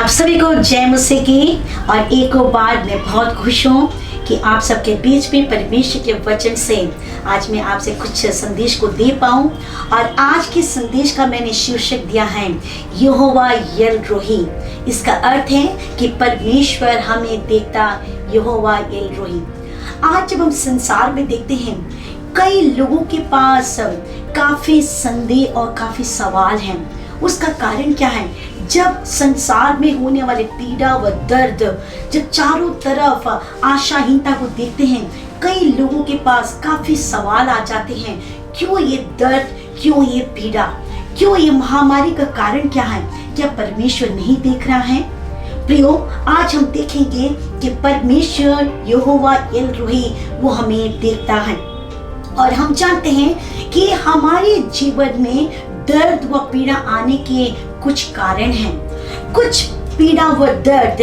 आप सभी को जय मसीह की। और एक और बार मैं बहुत खुश हूँ कि आप सबके बीच में परमेश्वर के वचन से आज मैं आपसे कुछ संदेश को दे पाऊँ। और आज के संदेश का मैंने शीर्षक दिया है यहोवा एल रोही। इसका अर्थ है कि परमेश्वर हमें देखता यहोवा एल रोही। आज जब हम संसार में देखते हैं कई लोगों के पास काफ़ी संदेह और काफ़ी सवाल हैं। उसका कारण क्या है? जब संसार में होने वाले पीड़ा व दर्द, जब चारों तरफ आशाहीनता को देखते हैं, कई लोगों के पास काफ़ी सवाल आ जाते हैं। क्यों ये दर्द, क्यों ये पीड़ा, क्यों ये महामारी का कारण क्या है? क्या परमेश्वर नहीं देख रहा है? प्रियो, आज हम देखेंगे कि परमेश्वर यहोवा एल रोही वो हमें देखता है। और हम जानते हैं कि हमारे जीवन में दर्द व पीड़ा आने के कुछ कारण हैं। कुछ पीड़ा व दर्द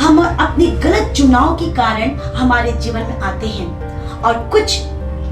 हम अपने गलत चुनाव के कारण हमारे जीवन में आते हैं। और कुछ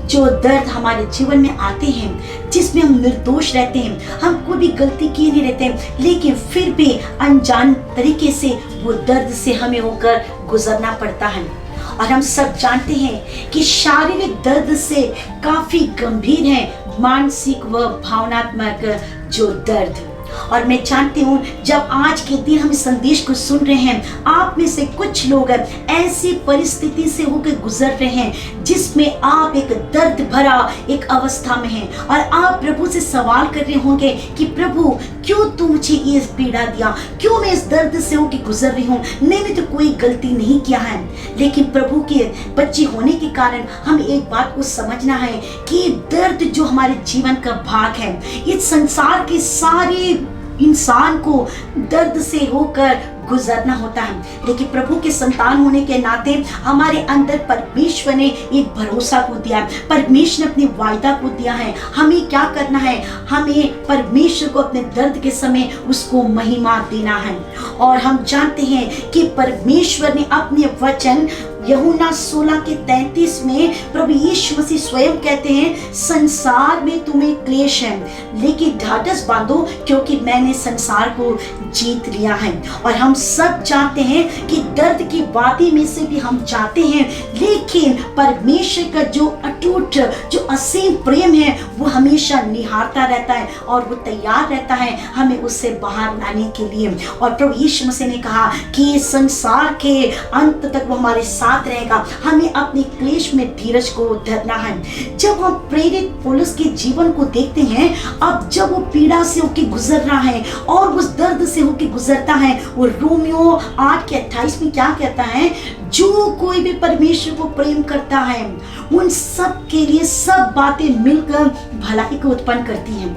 जो दर्द हमारे जीवन में आते हैं जिसमें हम निर्दोष रहते हैं, हम कोई भी गलती किए नहीं रहते हैं, लेकिन फिर भी अनजान तरीके से वो दर्द से हमें होकर गुजरना पड़ता है। और हम सब जानते हैं कि शारीरिक दर्द से काफी गंभीर है मानसिक व भावनात्मक जो दर्द। और मैं जानती हूँ जब आज के दिन हम इस संदेश को सुन रहे हैं, आप में से कुछ लोग ऐसी परिस्थिति से होकर गुजर रहे हैं जिसमें आप एक दर्द भरा एक अवस्था में हैं। और आप प्रभु से सवाल कर रहे होंगे कि प्रभु क्यों तू मुझे ये पीड़ा दिया, क्यों मैं इस दर्द से होकर गुजर रही हूँ, मैंने तो कोई गलती नहीं किया है। लेकिन प्रभु के बच्चे होने के कारण हम एक बात को समझना है कि दर्द जो हमारे जीवन का भाग है, इस संसार के सारे इंसान को दर्द से होकर गुजरना होता है। लेकिन प्रभु के संतान होने के नाते हमारे अंदर परमेश्वर ने एक भरोसा को दिया है, परमेश्वर ने अपनी वायदा को दिया है। हमें क्या करना है? हमें परमेश्वर को अपने दर्द के समय उसको महिमा देना है। और हम जानते हैं कि परमेश्वर ने अपने वचन यूहन्ना 16:33 में प्रभु यीशु मसीह स्वयं कहते हैं, संसार में तुम्हें क्लेश है, लेकिन ढाढ़स बांधो क्योंकि मैंने संसार को जीत लिया है। और हम सब जानते हैं कि दर्द की वादी में से भी हम जाते हैं, लेकिन परमेश्वर का जो अटूट जो असीम प्रेम है वो हमेशा निहारता रहता है और वो तैयार रहता है हमें उससे बाहर लाने के लिए। और प्रभु यीशु मसीह ने कहा कि संसार के अंत तक वो हमारे साथ रहेगा। हमें अपने क्लेश में धीरज को धरना है। जब हम प्रेरित पौलुस के जीवन को देखते हैं, अब जब वो पीड़ा से होकर गुजर रहा है और उस दर्द से होकर गुजरता है, वो रोमियो 8:28 में क्या कहता है? जो कोई भी परमेश्वर को प्रेम करता है उन सब के लिए सब बातें मिलकर भलाई को उत्पन्न करती हैं।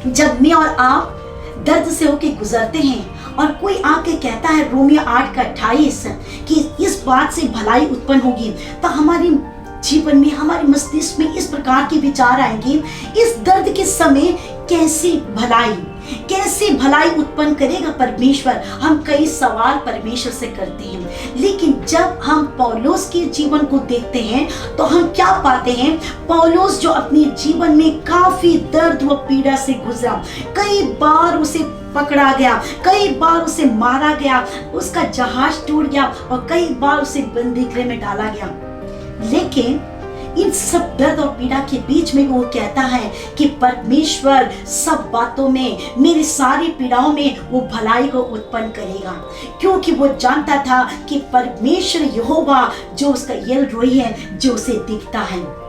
जब मैं और आप दर्द से होकर गुजरते हैं और कोई आके कहता है रोमियो 8:28 कि इस बात से भलाई उत्पन्न होगी, तो हमारे जीवन में, हमारे मस्तिष्क में इस प्रकार के विचार आएंगे, इस दर्द के समय कैसे भलाई उत्पन्न करेगा परमेश्वर। हम कई सवाल परमेश्वर से करते हैं। लेकिन जब हम पौलुस के जीवन को देखते हैं तो हम क्या पाते हैं? पौलुस जो अपने जीवन में काफी दर्द व पीड़ा से गुजरा, कई बार उसे पकड़ा गया, कई बार उसे मारा गया, उसका जहाज टूट गया और कई बार उसे बंदीगृह में डाला गया। लेकिन इन सब दर्द और पीड़ा के बीच में वो कहता है कि परमेश्वर सब बातों में, मेरी सारी पीड़ाओं में वो भलाई को उत्पन्न करेगा, क्योंकि वो जानता था कि परमेश्वर यहोवा जो उसका एल रोही है, जो उसे दिखता है।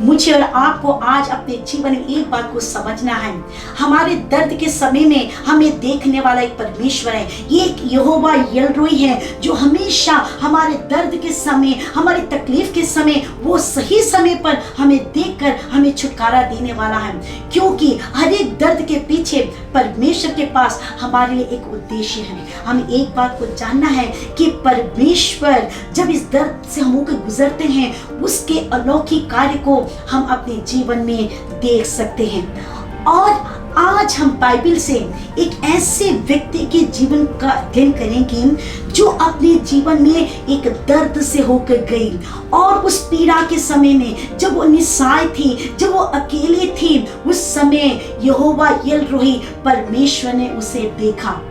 मुझे और आपको आज अपने जीवन में एक बात को समझना है, हमारे दर्द के समय में हमें देखने वाला एक परमेश्वर है। ये एक यहोवा एल रोही है जो हमेशा हमारे दर्द के समय, हमारी तकलीफ के समय, वो सही समय पर हमें देखकर हमें छुटकारा देने वाला है। क्योंकि हर एक दर्द के पीछे परमेश्वर के पास हमारे लिए एक उद्देश्य है। हमें एक बात को जानना है कि परमेश्वर जब इस दर्द से हम होकर गुजरते हैं, उसके अलौकिक कार्य को हम अपने जीवन में देख सकते हैं। और आज हम बाइबल से एक ऐसे व्यक्ति के जीवन का अध्ययन करेंगे जो अपने जीवन में एक दर्द से होकर गई और उस पीड़ा के समय में जब वो निस्सहाय थी, जब वो अकेले थी, उस समय यहोवा एल रोही परमेश्वर ने उसे देखा।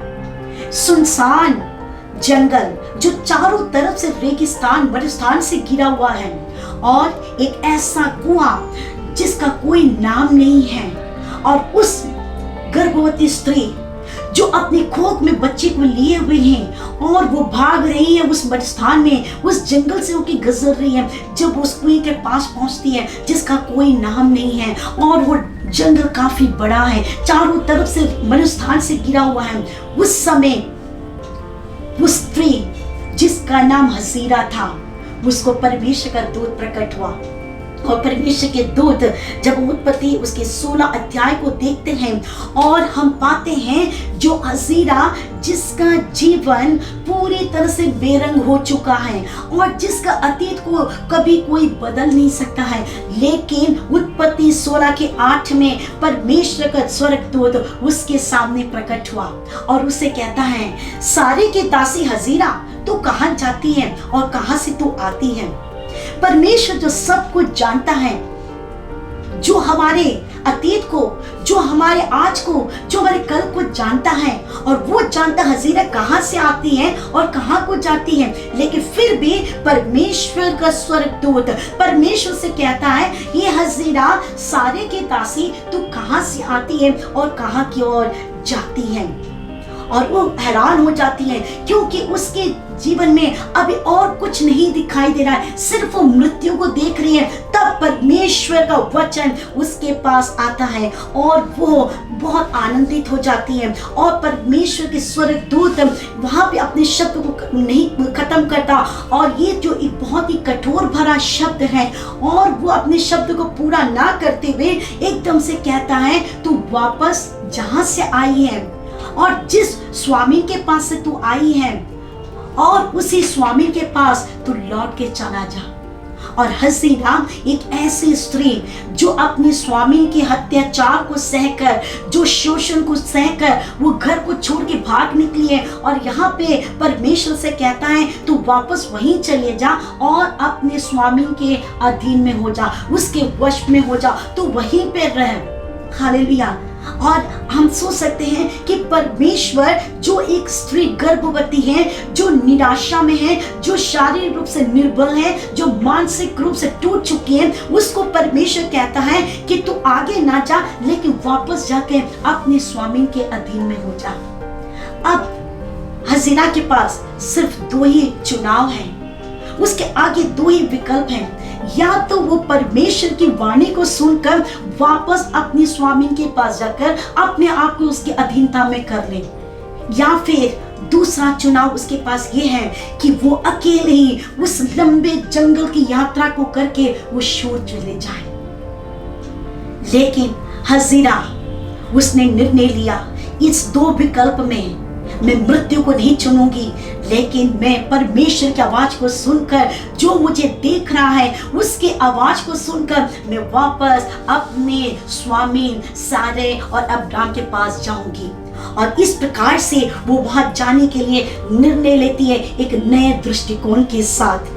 सुनसान जंगल जो चारों तरफ से रेगिस्तान बलुस्तान से घिरा हुआ है, और एक ऐसा कुआं जिसका कोई नाम नहीं है, और उस गर्भवती स्त्री जो अपने कोख में बच्चे को लिए हुए हैं और वो भाग रही है उस बलुस्तान में, उस जंगल से होकर गुजर रही है। जब उस कुएं के पास पहुंचती है जिसका कोई नाम नहीं है, और वो जंगल काफी बड़ा है, चारों तरफ से बलुस्तान से घिरा हुआ है, उस समय उस स्त्री जिसका नाम हजीरा था, उसको परमेश्वर का दूत प्रकट हुआ। और परमेश्वर के दूत जब उत्पत्ति उसके 16 अध्याय को देखते हैं, और हम पाते हैं जो हजीरा जिसका जीवन पूरी तरह से बेरंग हो चुका है और जिसका अतीत को कभी कोई बदल नहीं सकता है, लेकिन उत्पत्ति 16 के 8 में परमेश्वर का स्वर्गदूत उसके सामने प्रकट हुआ और उसे कहता है, सारे की दासी हजीरा तू कहाँ जाती है और कहाँ से तू आती है। परमेश्वर जो सब कुछ जानता है, जो हमारे अतीत को, जो हमारे आज को, जो हमारे कल को जानता है, और वो जानता हजीरा कहाँ से आती है और कहाँ को जाती है। लेकिन फिर भी परमेश्वर का स्वर्गदूत परमेश्वर से कहता है, ये हजीरा सारे की दासी तू कहाँ से आती है और कहाँ की ओर जाती है। और वो हैरान हो जाती है क्योंकि उसके जीवन में अभी और कुछ नहीं दिखाई दे रहा है, सिर्फ वो मृत्यु को देख रही है। तब परमेश्वर का वचन उसके पास आता है और वो बहुत आनंदित हो जाती है, और परमेश्वर के स्वर्गदूत वहां पे अपने शब्द को नहीं खत्म करता, और ये जो एक बहुत ही कठोर भरा शब्द है, और वो अपने शब्द को पूरा ना करते हुए एकदम से कहता है, तू वापस जहां से आई है और जिस स्वामी के पास से तू आई है, और उसी स्वामी के पास तू लौट के चला जा। और हजीरा एक ऐसी स्त्री जो अपने स्वामी के अत्याचार को सहकर, जो शोषण को सहकर वो घर को छोड़ के भाग निकली है, और यहाँ पे परमेश्वर से कहता है तू वापस वहीं चले जा और अपने स्वामी के अधीन में हो जा, उसके वश में हो जा, तू वहीं पे रह। हालेलुया। और हम सोच सकते हैं कि परमेश्वर जो एक स्त्री गर्भवती है, जो निराशा में है, जो शारीरिक रूप से निर्बल है, जो मानसिक रूप से टूट चुकी है, उसको परमेश्वर कहता है कि तू आगे ना जा, लेकिन वापस जाके अपने स्वामी के अधीन में हो जा। अब हजीरा के पास सिर्फ 2 ही चुनाव हैं, उसके आगे 2 ही विकल्प हैं। या तो वो परमेश्वर की वाणी को सुनकर वापस अपने स्वामी के पास जाकर अपने आप को उसके अधीनता में कर ले, या फिर दूसरा चुनाव उसके पास ये है कि वो अकेले ही उस लंबे जंगल की यात्रा को करके वो छोड़ चले जाए। लेकिन हजीरा उसने निर्णय लिया, इस 2 विकल्प में मैं मृत्यु को नहीं चुनूंगी, लेकिन मैं परमेश्वर की आवाज को सुनकर, जो मुझे देख रहा है उसकी आवाज को सुनकर मैं वापस अपने स्वामी सारे और अब्राहम के पास जाऊंगी। और इस प्रकार से वो वहां जाने के लिए निर्णय लेती है एक नए दृष्टिकोण के साथ।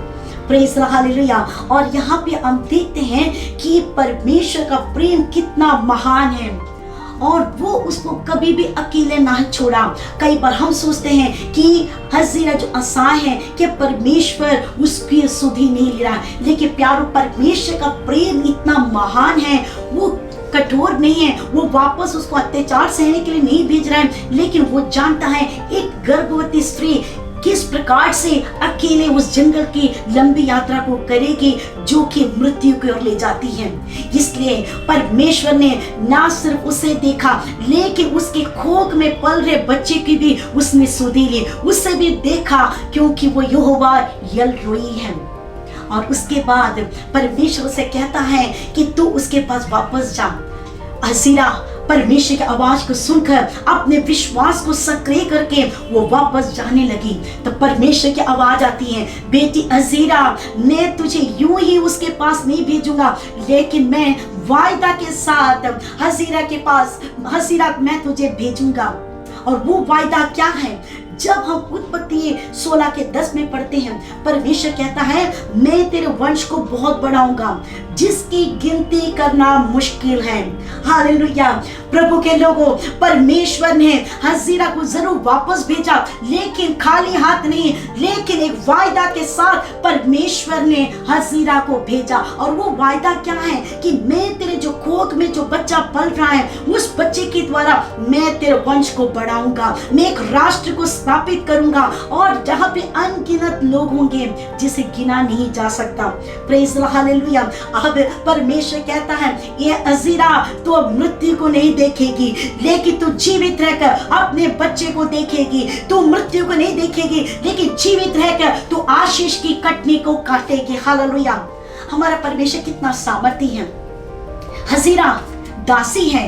Praise the hallelujah. और यहाँ पे हम देखते हैं कि परमेश्वर का प्रेम कितना महान है, और वो उसको कभी भी अकेले ना छोड़ा। कई बार हम सोचते हैं कि हजीरा जो असहाय है कि परमेश्वर उसकी सुधि नहीं ले रहा है, लेकिन प्यारो परमेश्वर का प्रेम इतना महान है, वो कठोर नहीं है, वो वापस उसको अत्याचार सहने के लिए नहीं भेज रहा है, लेकिन वो जानता है एक गर्भवती स्त्री किस प्रकार से अकेले उस जंगल की लंबी यात्रा को करेगी जो कि मृत्यु की ओर ले जाती है। इसलिए परमेश्वर ने ना सिर्फ उसे देखा, लेकिन उसके कोख में पल रहे बच्चे की भी उसने सुधि ली, उसे भी देखा, क्योंकि वो यहोवा यल रोई है। और उसके बाद परमेश्वर से कहता है कि तू उसके पास वापस जा। हजीरा परमेश्वर की आवाज को सुनकर अपने विश्वास को सक्रिय करके वो वापस जाने लगी। तो परमेश्वर की आवाज आती है, बेटी हजीरा, मैं तुझे यूं ही उसके पास नहीं भेजूंगा, लेकिन मैं वायदा के साथ हजीरा के पास, हजीरा मैं तुझे भेजूंगा। और वो वायदा क्या है? जब हम उत्पत्ति 16:10 में पढ़ते हैं, परमेश्वर कहता है मैं तेरे वंश को बहुत बढ़ाऊंगा जिसकी गिनती करना मुश्किल है। हालेलुया। प्रभु के लोगों, परमेश्वर ने हजीरा को जरूर वापस भेजा, लेकिन खाली हाथ नहीं, लेकिन एक वायदा के साथ परमेश्वर ने हजीरा को भेजा। और वो वायदा क्या है कि मैं तेरे जो कोख में जो बच्चा पल रहा है, उस बच्चे के द्वारा मैं तेरे वंश को बढ़ाऊंगा, मैं एक राष्ट्र को स्थापित करूंगा और जहां पे अनगिनत लोग होंगे जिसे गिना नहीं जा सकता। Praise the hallelujah. अब परमेश्वर कहता है ये हजीरा तो मृत्यु को नहीं देखेगी, लेकिन तू जीवित रहकर अपने बच्चे को देखेगी। तू मृत्यु को नहीं देखेगी, लेकिन जीवित रहकर तू आशीष की कटनी को काटेगी। हालेलुया। हमारा परमेश्वर कितना सामर्थी है। हजीरा दासी है,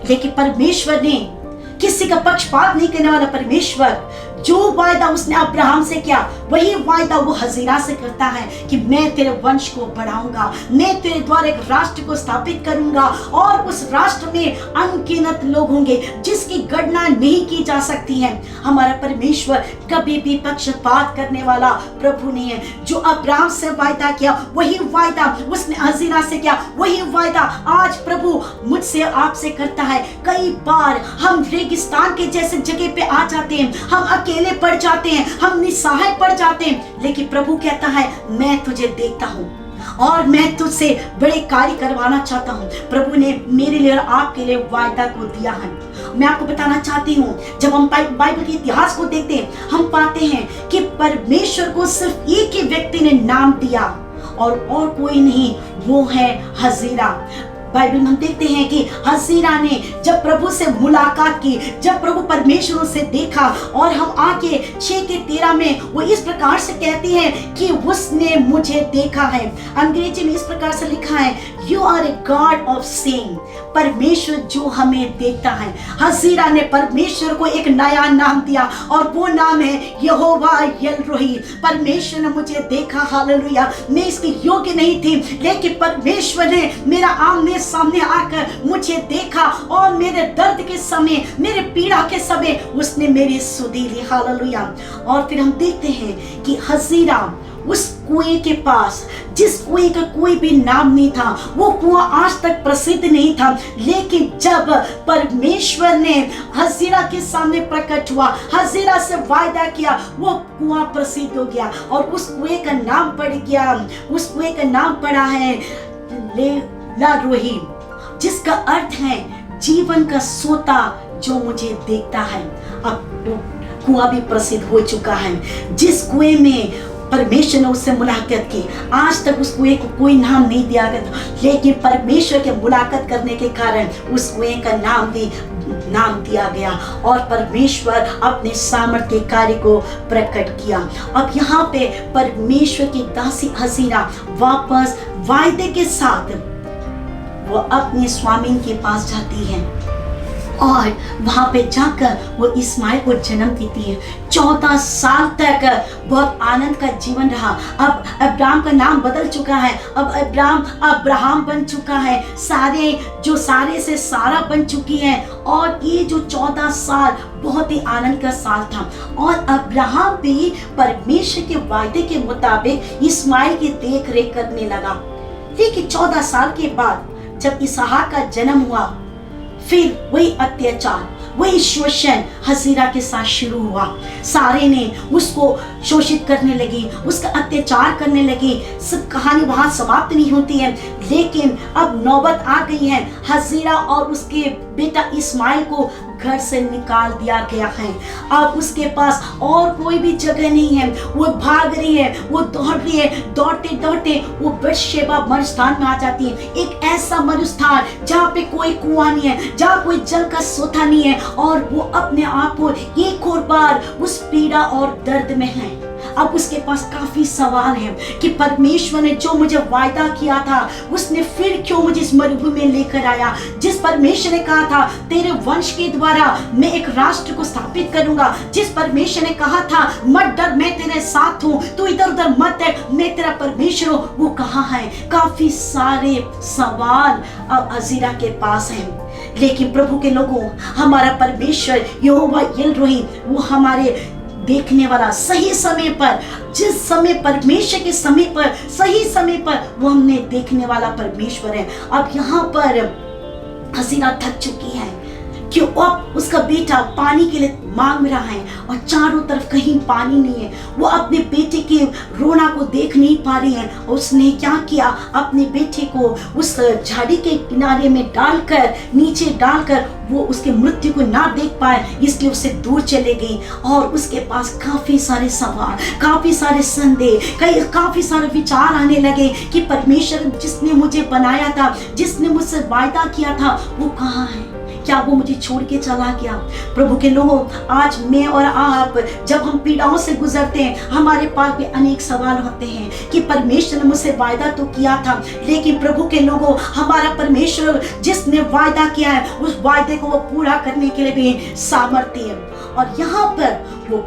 लेकिन परमेश्वर ने किसी का पक्षपात नहीं करने वाला परमेश्वर, जो वायदा उसने अब्राहम से किया वही वायदा वो हजीरा से करता है कि मैं तेरे वंश को बढ़ाऊंगा, मैं तेरे द्वारा एक राष्ट्र को स्थापित करूंगा और उस राष्ट्र में अनगिनत लोग होंगे जिसकी गणना नहीं की जा सकती है। हमारा परमेश्वर कभी भी पक्षपात करने वाला प्रभु नहीं है। जो अब्राहम से वायदा किया वही वायदा उसने हजीरा से किया, वही वायदा आज प्रभु मुझसे आपसे करता है। कई बार हम रेगिस्तान के जैसे जगह पे आ जाते हैं, हम अकेले पड़ जाते हैं, हम निस्सहाय पड़ जाते हैं, लेकिन प्रभु कहता है मैं तुझे देखता हूँ और मैं तुझसे बड़े कार्य करवाना चाहता हूँ। प्रभु ने मेरे लिए और आपके लिए वायदा को दिया है। मैं आपको बताना चाहती हूँ, जब हम बाइबल के इतिहास को देखते हैं, हम पाते हैं कि परमेश्वर को सिर्फ एक ही व्यक्ति ने नाम दिया और कोई नहीं, वो है हजीरा। बाइबल में हम देखते हैं कि हजीरा ने जब प्रभु से मुलाकात की, जब प्रभु परमेश्वर से देखा, और हम आगे 6:13 में वो इस प्रकार से कहती है कि उसने मुझे देखा है। अंग्रेजी में इस प्रकार से लिखा है, you are a god of seeing, परमेश्वर जो हमें देखता है। हजीरा ने परमेश्वर को एक नया नाम दिया और वो नाम है यहोवा एल-रोही। परमेश्वर ने मुझे देखा। हालेलुया। मैं इसके योग्य नहीं थी, लेकिन परमेश्वर ने मेरा आमने सामने आकर मुझे देखा और मेरे दर्द के समय, मेरे पीड़ा के समय उसने मेरी सुधि ली। हालेलुया। और फिर हम देखते हैं कि हजीरा उस कुएं के पास, जिस कुएं का कोई भी नाम नहीं था, वो कुआं आज तक प्रसिद्ध नहीं था, लेकिन जब परमेश्वर ने हजीरा के सामने प्रकट हुआ, हजीरा से वायदा किया, वो कुआं प्रसिद्ध हो गया और उस कुएं का नाम पड़ गया, उस कुएं का नाम पड़ा है एल-रोही, जिसका अर्थ है जीवन का सोता जो मुझे देखता है। अब वो कुआं भी प्रसिद्ध हो चुका है। जिस कुएं में परमेश्वर ने उससे मुलाकात की, आज तक उस कुएं को कोई नाम नहीं दिया गया, लेकिन परमेश्वर के मुलाकात करने के कारण उस कुएं का नाम दिया गया और परमेश्वर अपने सामर्थ्य के कार्य को प्रकट किया। अब यहाँ पे परमेश्वर की दासी हजीरा वापस वायदे के साथ वो अपने स्वामी के पास जाती है और वहां पे जाकर वो इस्माइल को जन्म देती है। 14 साल तक बहुत आनंद का जीवन रहा। अब अब्राहम का नाम बदल चुका है, अब अब्राहम बन चुका है, सारे से सारा बन चुकी है और ये जो 14 साल बहुत ही आनंद का साल था। और अब्राहम भी परमेश्वर के वायदे के मुताबिक इस्माइल की देख रेख करने लगा। लेकिन 14 साल के बाद जब इसहाक का जन्म हुआ, फिर वही अत्याचार, वही शोषण हजीरा के साथ शुरू हुआ। सारे ने उसको शोषित करने लगी, उसका अत्याचार करने लगी। सब कहानी वहां समाप्त नहीं होती है, लेकिन अब नौबत आ गई है। हजीरा और उसके बेटा इस्माइल को घर से निकाल दिया गया है। अब उसके पास और कोई भी जगह नहीं है। वो भाग रही है, वो दौड़ रही है, दौड़ते दौड़ते वो बेर्शेबा मरुस्थान में आ जाती है। एक ऐसा मरुस्थान जहाँ पे कोई कुआं नहीं है, जहाँ कोई जल का सोता नहीं है, और वो अपने आप को एक और बार उस पीड़ा और दर्द में है। अब उसके पास काफी सवाल है कि परमेश्वर ने जो मुझे वायदा किया था, उसने फिर क्यों मुझे इस मरुभूमि में लेकर आया। जिस परमेश्वर ने कहा था तेरे वंश के द्वारा मैं एक राष्ट्र को स्थापित करूंगा, जिस परमेश्वर ने कहा था मत डर मैं तेरे साथ हूँ, तू इधर उधर मत देख मैं तेरा परमेश्वर हूँ, वो कहाँ है। काफी सारे सवाल अब हजीरा के पास हैं। लेकिन प्रभु के लोगों, हमारा परमेश्वर यहोवा एल-रोही वो हमारे देखने वाला, सही समय पर, जिस समय परमेश्वर के समय पर, सही समय पर वो हमने देखने वाला परमेश्वर है। अब यहाँ पर हसीना थक चुकी है कि अब उसका बेटा पानी के लिए मांग रहा है और चारों तरफ कहीं पानी नहीं है। वो अपने बेटे के रोना को देख नहीं पा रही है। उसने क्या किया, अपने बेटे को उस झाड़ी के किनारे में डालकर, नीचे डालकर, वो उसके मृत्यु को ना देख पाए, इसलिए उससे दूर चले गई। और उसके पास काफी सारे सवाल, काफी सारे संदेह, काफी सारे विचार आने लगे कि परमेश्वर जिसने मुझे बनाया था, जिसने मुझसे वायदा किया था, वो कहाँ है? क्या वो मुझे छोड़ के चला गया? प्रभु के लोगों, आज मैं और आप जब हम पीड़ाओं से गुजरते हैं, हमारे पास भी अनेक सवाल होते हैं कि परमेश्वर ने मुझसे वायदा तो किया था, लेकिन प्रभु के लोगों, हमारा परमेश्वर जिसने वायदा किया है, उस वायदे को वो पूरा करने के लिए भी सामर्थ्य है। और यहाँ पर वो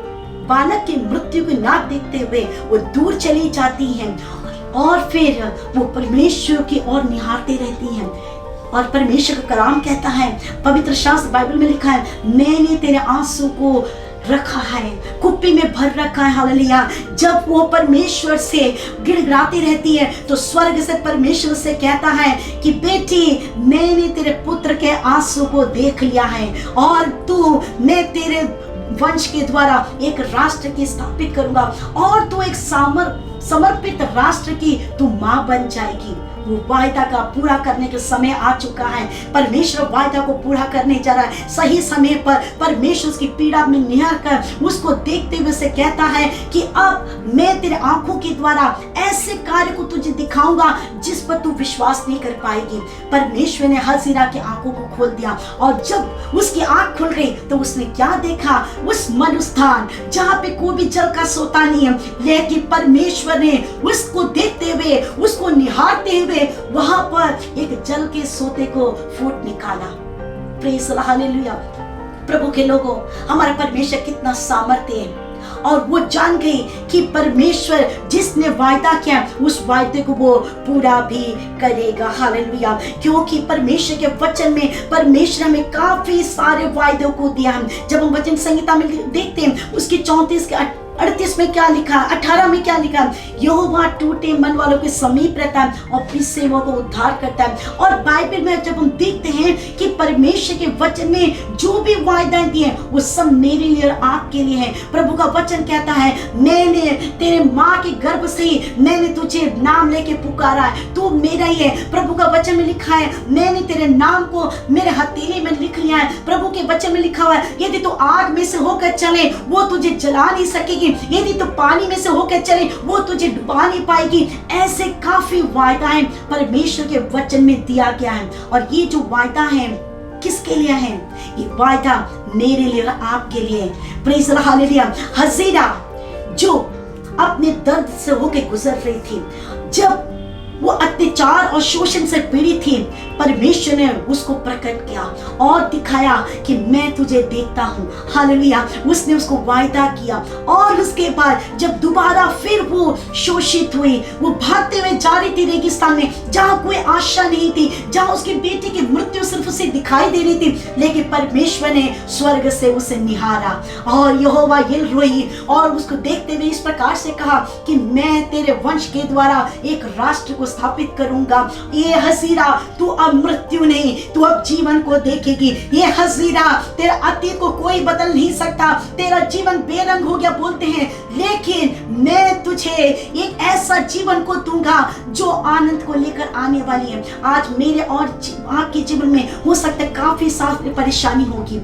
बालक की मृत्यु को ना देखते हुए वो दूर चली जाती हैं और फिर वो परमेश्वर की ओर निहारते रहती हैं। और परमेश्वर का कलाम कहता है, पवित्र शास्त्र बाइबल में लिखा है, मैंने तेरे आंसू को रखा है, कुप्पी में भर रखा है। हालेलुया। जब वो परमेश्वर से गिड़गिड़ाती रहती है तो स्वर्ग से परमेश्वर से कहता है कि बेटी, मैंने तेरे पुत्र के आंसू को देख लिया है और मैं तेरे वंश के द्वारा एक राष्ट्र की स्थापित करूंगा और तू एक समर्पित राष्ट्र की तू मां बन जाएगी। वो वायदा का पूरा करने का समय आ चुका है। परमेश्वर वायदा को पूरा करने जा रहा है। सही समय पर परमेश्वर उसकी पीड़ा में निहार कर उसको देखते हुए से कहता है कि अब मैं तेरे आंखों के द्वारा ऐसे कार्य को तुझे दिखाऊंगा जिस पर तू विश्वास नहीं कर पाएगी। परमेश्वर ने हजीरा की आंखों को खोल दिया और जब उसकी आंख खुल गई तो उसने क्या देखा? उस मरुस्थान जहाँ पे कोई भी जल का सोता नहीं है, लेकिन परमेश्वर ने उसको देखते हुए, उसको निहारते हुए वहां पर एक जल के सोते को फूट निकाला। Praise the Lord, hallelujah. प्रभु के लोगों, हमारा परमेश्वर कितना सामर्थ्य है और वो जान गई कि परमेश्वर जिसने वायदा किया उस वायदे को वो पूरा भी करेगा। हालेलुया। क्योंकि परमेश्वर के वचन में परमेश्वर हमें काफी सारे वायदों को दिया है। जब हम वचन संहिता में देखते हैं उसके 34 के 38 में क्या लिखा, 18 में क्या लिखा? यहोवा टूटे मन वालों के समीप रहता है और पिसे हुओं को उद्धार करता है। और बाइबल में जब हम देखते हैं कि परमेश्वर के वचन में जो भी वायदाएं दिए वो सब मेरे लिए और आपके लिए है। प्रभु का वचन कहता है, मैंने तेरे माँ के गर्भ से ही मैंने तुझे नाम लेके पुकारा है, तू मेरा ही है। प्रभु का वचन में लिखा है, मैंने तेरे नाम को मेरे हथेली में लिख लिया है। प्रभु के वचन में लिखा हुआ है, यदि तू आग में से होकर चले वो तुझे जला नहीं सकेगी, यदि तू पानी में से होकर चले वो तुझे डुबा नहीं पाएगी। ऐसे काफी वायदाएं परमेश्वर के वचन में दिया गया है। और ये जो वायदा है किसके लिए है? ये वायदा मेरे लिए और आपके लिए। Praise the Lord, hallelujah. Hazira जो अपने दर्द से होकर गुजर रही थी, जब वो अत्याचार और शोषण से पीड़ित थी, परमेश्वर ने उसको प्रकट किया और दिखाया कि मैं तुझे देखता हूँ। हालेलुया। उसने उसको वायदा किया और उसके बाद जब दोबारा फिर वो शोषित हुई, वो भागते हुए जा रही थी रेगिस्तान में जहाँ कोई आशा नहीं थी, जहाँ उसके बेटे की मृत्यु सिर्फ उसे दिखाई दे रही थी, लेकिन परमेश्वर ने स्वर्ग से उसे निहारा और यहोवा यिर्मयाह और उसको देखते हुए इस प्रकार से कहा कि मैं तेरे वंश के द्वारा एक राष्ट्र को स्थापित करूंगा। ये हजीरा, तू अब मृत्यु नहीं, तू अब जीवन को देखेगी। ये हजीरा, तेरा अतीत को कोई बदल नहीं सकता, तेरा जीवन बेरंग हो गया बोलते हैं, लेकिन मैं तुझे एक ऐसा जीवन को दूंगा जो आनंद को लेकर आने वाली है। आज मेरे और आपके जीवन में हो सकता है काफी सारी परेशानी होगी,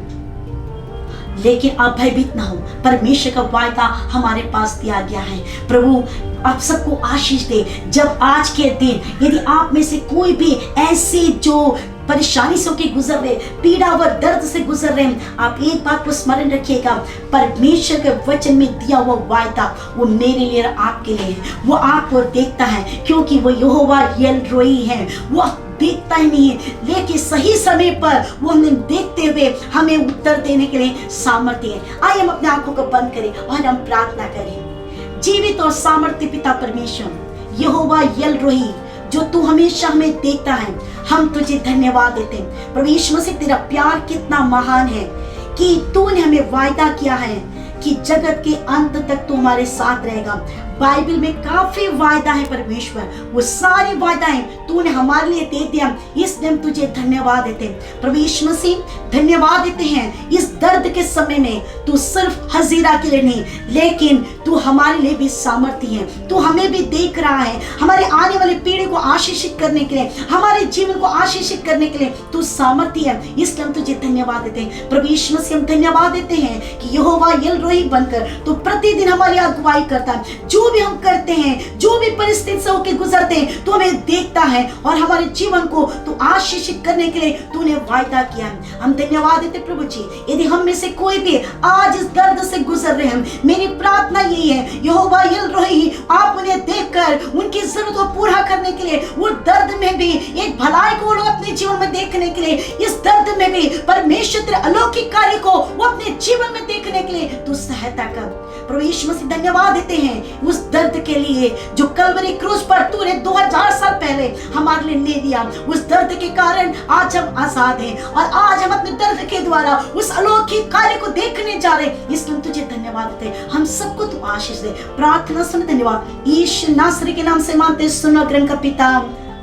लेकिन आप भयभीत ना हो। परमेश्वर का वायदा हमारे पास दिया गया है। प्रभु आप सबको आशीष दे। जब आज के दिन यदि आप में से कोई भी ऐसी जो परेशानी से होकर गुजर रहे, पीड़ा व दर्द से गुजर रहे हैं, आप एक बात को स्मरण रखिएगा, परमेश्वर के वचन में दिया हुआ वायदा वो मेरे लिए और आपके लिए है। वो आपको देखता है क्योंकि वो यहोवा यिर्मयाह है। वो देखता ही नहीं है, लेकिन सही समय पर वो हमें देखते हुए हमें उत्तर देने के लिए सामर्थ्य है। आइए हम अपने आंखों को बंद करें और हम प्रार्थना करें। जीवित और सामर्थ्य पिता परमेश्वर यहोवा यिर्मयाह, जो तू हमेशा हमें देखता है, हम तुझे धन्यवाद देते हैं। प्रभु यीशु मसीह, तेरा प्यार कितना महान है कि तूने हमें वायदा किया है कि जगत के अंत तक तू हमारे साथ रहेगा। बाइबल में काफी वायदा है परमेश्वर, वो सारी वायदाएं तूने हमारे लिए दे दिया, इसलिए हम तुझे धन्यवाद देते हैं। प्रभु यीशु मसीह धन्यवाद देते हैं, इस दर्द के समय में तू सिर्फ हजीरा के लिए नहीं, लेकिन तू हमारे लिए भी सामर्थ्य है। तू हमें भी देख रहा है, हमारे आने वाली पीढ़ी को आशीषित करने के लिए, हमारे जीवन को आशीषित करने के लिए तू सामर्थ्य है, इसलिए हम तुझे धन्यवाद देते हैं। प्रभु यीशु मसीह हम धन्यवाद देते हैं कि यहोवा एल रोही बनकर तू प्रतिदिन हमारी अगुवाई करता है। जो भी हम करते हैं, जो भी परिस्थिति से होकर गुजरते हैं, तू हमें देखता है और हमारे जीवन को तू आशीषित करने के लिए तूने वायदा किया है। हम धन्यवाद देते प्रभु जी। यदि हम में से कोई भी आज इस दर्द से गुजर रहे हैं, मेरी प्रार्थना यही है, यहोवा एल रोही आप उन्हें देखकर उनकी जरूरत को पूरा करने के लिए, वो दर्द में भी एक भलाई को लोग अपने जीवन में देखने के लिए, इस दर्द में भी परमेश्वर तेरे अलौकिक कार्य को वो अपने जीवन में देखने के लिए तू सहायता कर। प्रभु यीशु मसीह धन्यवाद देते हैं उस दर्द के लिए जो कलवरी क्रूस पर तूने 2000 साल पहले हमारे लिए ले लिया। उस दर्द के कारण आज हम आजाद हैं और आज हम अपने दर्द के द्वारा उस अलौकिक कार्य को देखने जा रहे हैं, इसलिए तुझे धन्यवाद देते हैं। हम सबको तू आशीष दे। प्रार्थना सुन, धन्यवाद यीशु नासरी के नाम से मांगते, सुनो ग्रहण का पिता,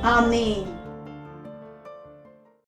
आमीन।